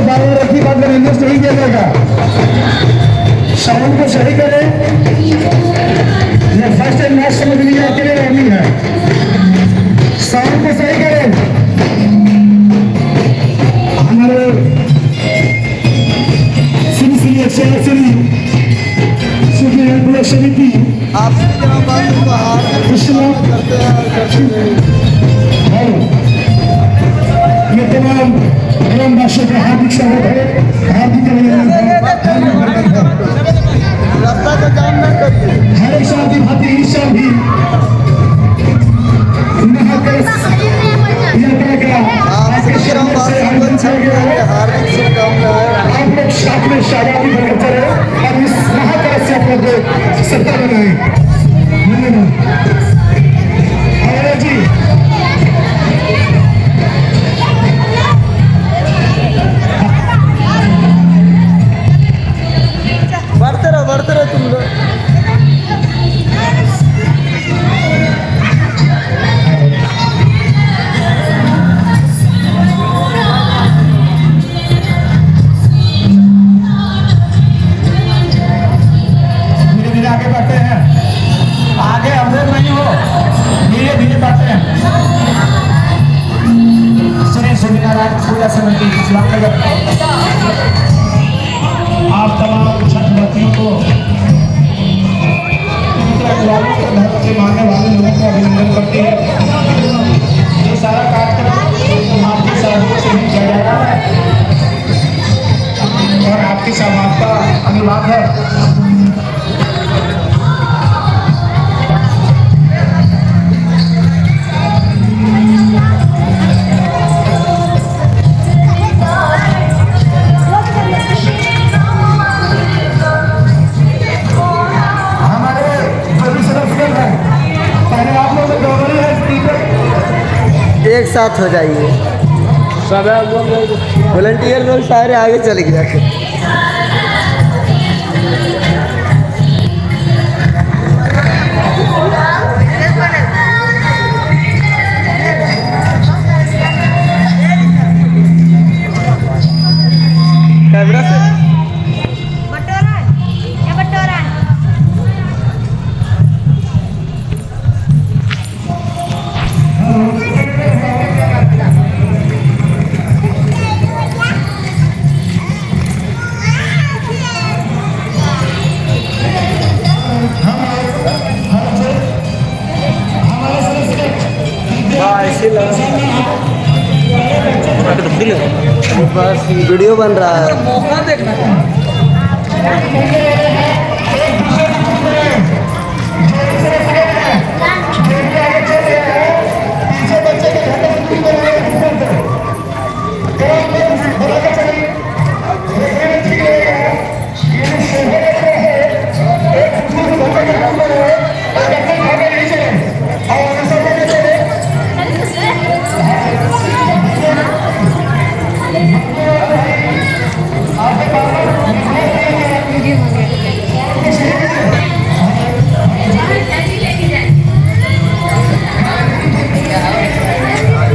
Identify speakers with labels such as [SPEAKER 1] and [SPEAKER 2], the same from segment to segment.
[SPEAKER 1] बाबा रखी बात में इन्वेस्ट नहीं किया जाएगा। साउंड को सही करें। ये फर्स्ट एंड लास्ट समझ लीजिए, अकेले रनिंग है। साउंड को सही करें। हमारे समिति
[SPEAKER 2] आपसे जहाँ बात को हार करते हैं और करते हैं।
[SPEAKER 1] ये तमाम ग्रामवासियों का हार्दिक स्वागत है, हार्दिक अभिनंदन।
[SPEAKER 2] रास्ता का काम न करिए।
[SPEAKER 1] हर एक साल की भांति इस साल भी
[SPEAKER 2] आपसे जहाँ बात से हार्दिक शुभकामनाएं।
[SPEAKER 1] आप लोग साथ में शाबाशी बनकर चले और इस महाकरज से आप लोग सत्ता बनाए। जी
[SPEAKER 2] बढ़ते रहो तुम लोग।
[SPEAKER 1] आगे बढ़ते हैं, आगे अंदर नहीं हो, धीरे धीरे बढ़ते हैं। श्री सूर्यनारायण पूजा समिति इस्लामनगर आप तमाम छठ व्रतियों को, धर्म से मानने वाले लोगों को अभिनंदन करती है। ये सारा कार्यक्रम आपकी सहयोग से ही किया जा रहा है और आपकी सहभागिता अनिवार्य है।
[SPEAKER 2] एक साथ हो जाइए सब वॉलंटियर लोग सारे आगे चले गया। कैमरा से बस वीडियो बन रहा है। मौका देखना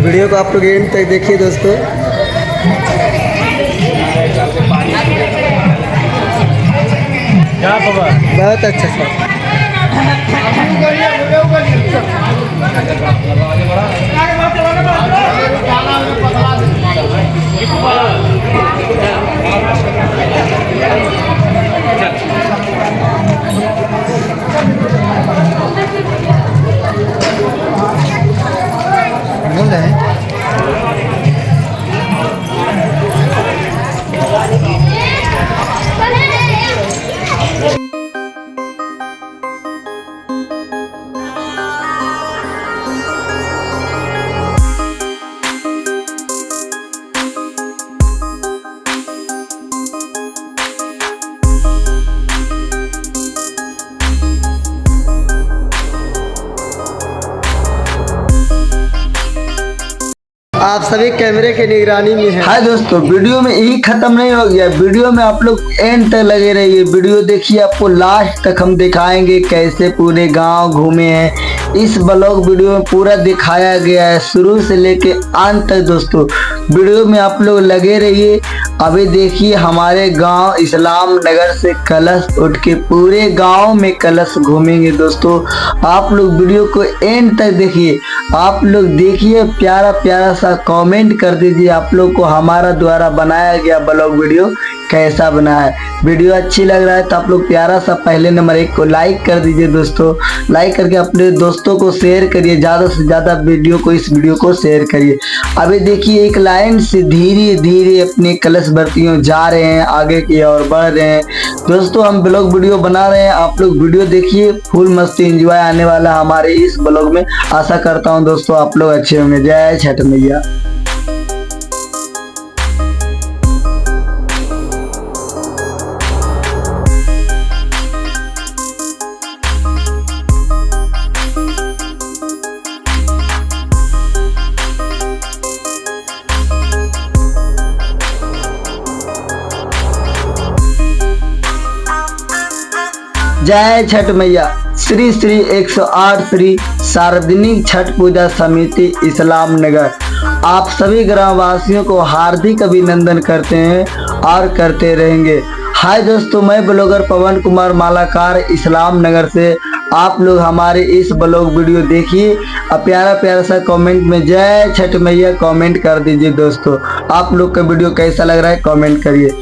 [SPEAKER 2] वीडियो को आप लोग एंड तक देखिए दोस्तों। बहुत अच्छा सर। बोल रहे हैं आप सभी कैमरे के निगरानी में हैं। हाय दोस्तों, वीडियो में यही खत्म नहीं हो गया। वीडियो में आप लोग एंड तक लगे रहिए। वीडियो देखिए, आपको लास्ट तक हम दिखाएंगे कैसे पूरे गांव घूमे हैं। इस ब्लॉग वीडियो में पूरा दिखाया गया है शुरू से लेके अंत तक। दोस्तों वीडियो में आप लोग लगे रहिए अभी देखिए हमारे गांव इस्लाम नगर से कलश उठ के पूरे गांव में कलश घूमेंगे दोस्तों। आप लोग वीडियो को एंड तक देखिए। आप लोग देखिए, प्यारा प्यारा सा कमेंट कर दीजिए आप लोग को हमारा द्वारा बनाया गया ब्लॉग वीडियो कैसा बना है। वीडियो अच्छी लग रहा है तो आप लोग प्यारा सा पहले नंबर 1 को लाइक कर दीजिए दोस्तों। लाइक करके अपने दोस्तों को शेयर करिए, ज़्यादा से ज़्यादा इस वीडियो को शेयर करिए। अभी देखिए एक लाइन से धीरे धीरे अपने कलश भर्तियों जा रहे हैं, आगे की ओर बढ़ रहे हैं दोस्तों। हम ब्लॉग वीडियो बना रहे हैं, आप लोग वीडियो देखिए, फुल मस्ती एंजॉय आने वाला हमारे इस ब्लॉग में। आशा करता हूँ दोस्तों आप लोग अच्छे होंगे। जय छठ मैया। जय छठ मैया। श्री श्री 108 श्री सार्वजनिक छठ पूजा समिति इस्लाम नगर आप सभी ग्रामवासियों को हार्दिक अभिनंदन करते हैं और करते रहेंगे। हाय दोस्तों, मैं ब्लॉगर पवन कुमार मालाकार इस्लाम नगर से। आप लोग हमारे इस ब्लॉग वीडियो देखिए और प्यारा प्यारा सा कमेंट में जय छठ मैया कमेंट कर दीजिए दोस्तों। आप लोग का वीडियो कैसा लग रहा है कमेंट करिए।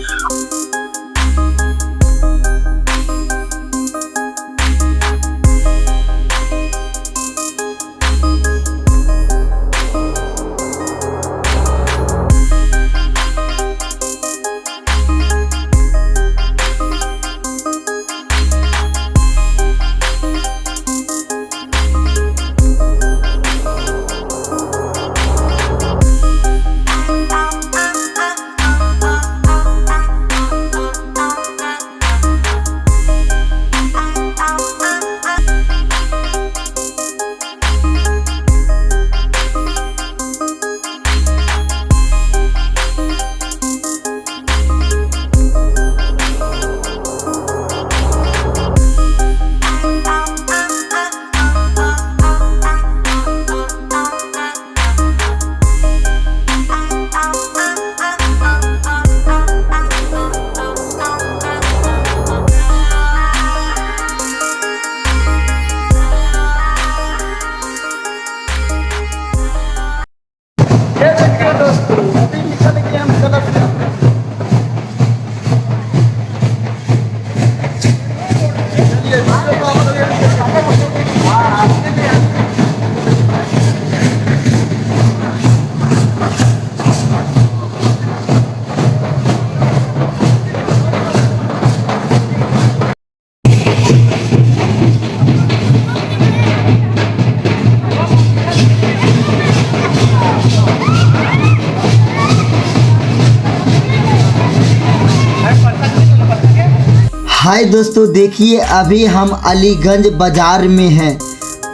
[SPEAKER 2] हाय दोस्तों, देखिए अभी हम अलीगंज बाजार में हैं।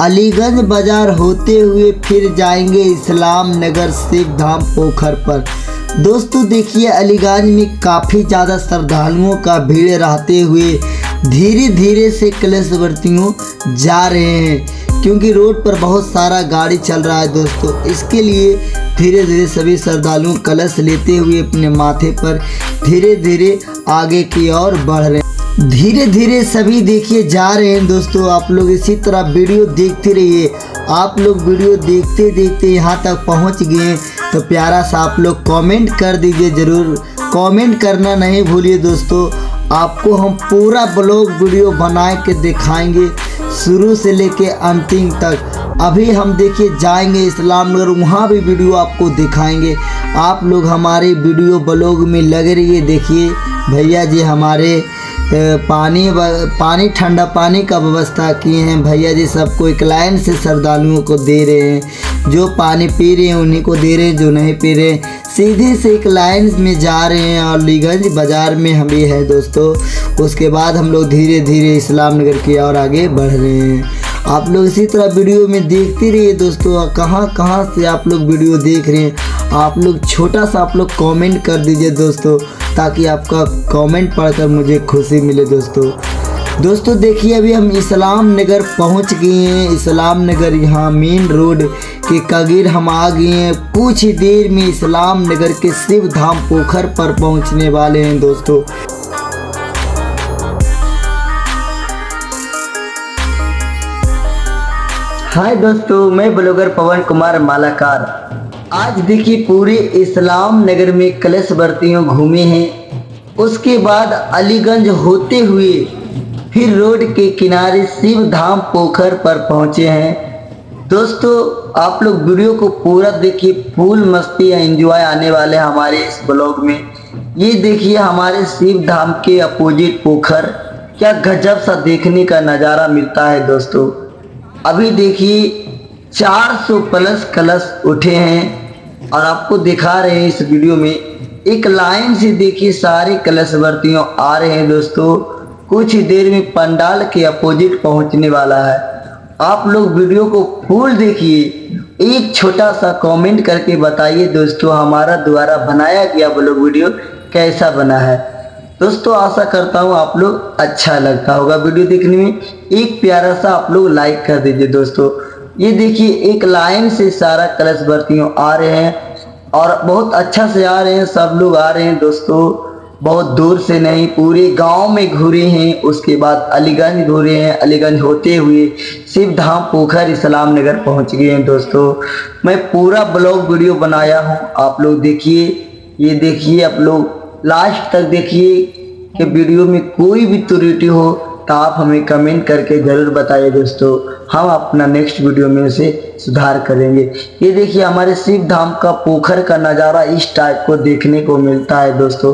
[SPEAKER 2] अलीगंज बाजार होते हुए फिर जाएंगे इस्लाम नगर शिव धाम पोखर पर। दोस्तों देखिए अलीगंज में काफ़ी ज़्यादा श्रद्धालुओं का भीड़ रहते हुए धीरे धीरे से कलशवर्तियों जा रहे हैं, क्योंकि रोड पर बहुत सारा गाड़ी चल रहा है दोस्तों। इसके लिए धीरे धीरे सभी श्रद्धालु कलश लेते हुए अपने माथे पर धीरे धीरे आगे की ओर बढ़ रहे हैं। धीरे धीरे सभी देखिए जा रहे हैं दोस्तों। आप लोग इसी तरह वीडियो देखते रहिए। आप लोग वीडियो देखते देखते यहाँ तक पहुँच गए तो प्यारा सा आप लोग कमेंट कर दीजिए, ज़रूर कमेंट करना नहीं भूलिए दोस्तों। आपको हम पूरा ब्लॉग वीडियो बना के दिखाएंगे शुरू से लेके अंतिम तक। अभी हम देखिए जाएंगे इस्लाम नगर, वहाँ भी वीडियो आपको दिखाएंगे। आप लोग हमारे वीडियो ब्लॉग में लगे रहिए। देखिए भैया जी हमारे पानी ठंडा पानी का व्यवस्था किए हैं। भैया जी सबको एक लाइन से श्रद्धालुओं को दे रहे हैं। जो पानी पी रहे हैं उन्हीं को दे रहे हैं, जो नहीं पी रहे हैं सीधे से एक लाइन में जा रहे हैं। और अलीगंज बाज़ार में हम भी हैं दोस्तों। उसके बाद हम लोग धीरे धीरे इस्लाम नगर की ओर आगे बढ़ रहे हैं। आप लोग इसी तरह वीडियो में देखते रहिए दोस्तों। कहाँ कहाँ से आप लोग वीडियो देख रहे हैं, आप लोग छोटा सा आप लोग कमेंट कर दीजिए दोस्तों, ताकि आपका कमेंट पढ़कर मुझे खुशी मिले दोस्तों। दोस्तों देखिए अभी हम इस्लाम नगर पहुंच गए हैं। इस्लाम नगर यहाँ मेन रोड के कगीर हम आ गए हैं। कुछ ही देर में इस्लाम नगर के शिव धाम पोखर पर पहुंचने वाले हैं दोस्तों। हाय दोस्तों, मैं ब्लॉगर पवन कुमार मालाकार। आज देखिए पूरे इस्लाम नगर में कलशवर्तियों घूमे हैं। उसके बाद अलीगंज होते हुए फिर रोड के किनारे शिव धाम पोखर पर पहुंचे हैं। दोस्तों आप लोग वीडियो को पूरा देखिए, फुल मस्ती या एंजॉय आने वाले हैं हमारे इस ब्लॉग में। ये देखिए हमारे शिव धाम के अपोजिट पोखर, क्या गजब सा देखने का नज़ारा मिलता है दोस्तों। अभी देखिए 400 प्लस कलश उठे हैं और आपको दिखा रहे हैं इस वीडियो में। एक लाइन से देखिए सारे कलशवर्तियों आ रहे हैं दोस्तों। कुछ ही देर में पंडाल के अपोजिट पहुंचने वाला है। आप लोग वीडियो को फुल देखिए। एक छोटा सा कमेंट करके बताइए दोस्तों हमारा द्वारा बनाया गया ब्लॉग वीडियो कैसा बना है। दोस्तों आशा करता हूँ आप लोग अच्छा लगता होगा वीडियो देखने में। एक प्यारा सा आप लोग लाइक कर दीजिए दोस्तों। ये देखिए एक लाइन से सारा कलशवर्तियों आ रहे हैं और बहुत अच्छा से आ रहे हैं। सब लोग आ रहे हैं दोस्तों, बहुत दूर से नहीं, पूरे गांव में घूरे हैं। उसके बाद अलीगंज घूरे हैं। अलीगंज होते हुए शिव धाम पोखर इस्लाम नगर पहुंच गए हैं दोस्तों। मैं पूरा ब्लॉग वीडियो बनाया हूं, आप लोग देखिए। ये देखिए आप लोग लास्ट तक देखिए कि वीडियो में कोई भी त्रुटि हो तो आप हमें कमेंट करके ज़रूर बताइए दोस्तों। हम अपना नेक्स्ट वीडियो में उसे सुधार करेंगे। ये देखिए हमारे शिव धाम का पोखर का नज़ारा इस टाइप को देखने को मिलता है दोस्तों।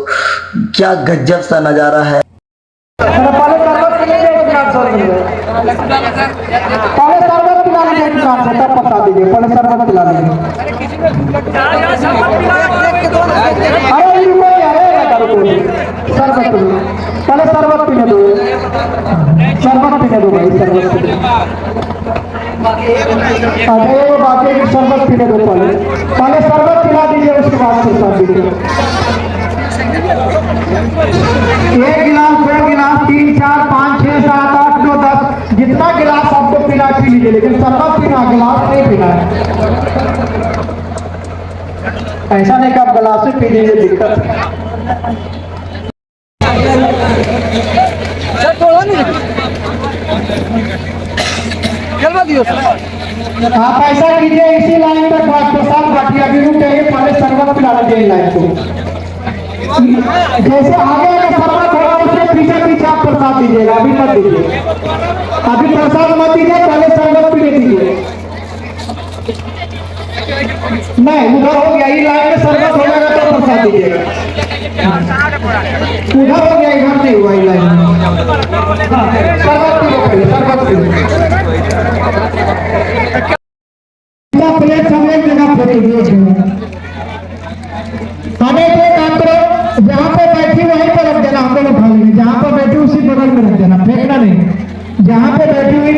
[SPEAKER 2] क्या गजब सा नज़ारा है।
[SPEAKER 1] पहले शरबत पीने दो, शरबत पीने दो भाई, शरबत पीने। अरे वो बाकी शरबत पीने दो, पहले शरबत पिला दीजिए, उसके बाद प्रसाद दीजिए। 1 गिलास, 2 गिलास, 3, 4, 5, 6, 7, 8, 9, 10 जितना गिलास आपको पीना पी लीजिए, लेकिन शरबत पीना, गिलास नहीं पीना है। ऐसा नहीं कि आप गिलास से पी लीजिए, दिक्कत। आप ऐसा कीजिए, इसी लाइन पर प्रसाद बांटिए। अभी रुक जाइए, पहले शरबत पिला दीजिए लाइन को। जैसे आगे आगे शरबत होगा उसके पीछे पीछे आप प्रसाद दीजिएगा। अभी मत दीजिए, अभी प्रसाद मत दीजिए, पहले शरबत पीने दीजिए। नहीं उधर हो गया, ये लाइन में शरबत हो जाएगा तो प्रसाद दीजिएगा। उधर हो गया, इधर नहीं हुआ ये लाइन में। शरबत पी लो पहले, शरबत पी लो। प्लेट सब एक जगह पर हमें तो काम करो, जहाँ पे बैठी वहीं पर रख देना, हम लोग उठा लेंगे। जहाँ पर बैठी उसी बगल में रख देना, फेंकना नहीं। जहाँ पे बैठी हुई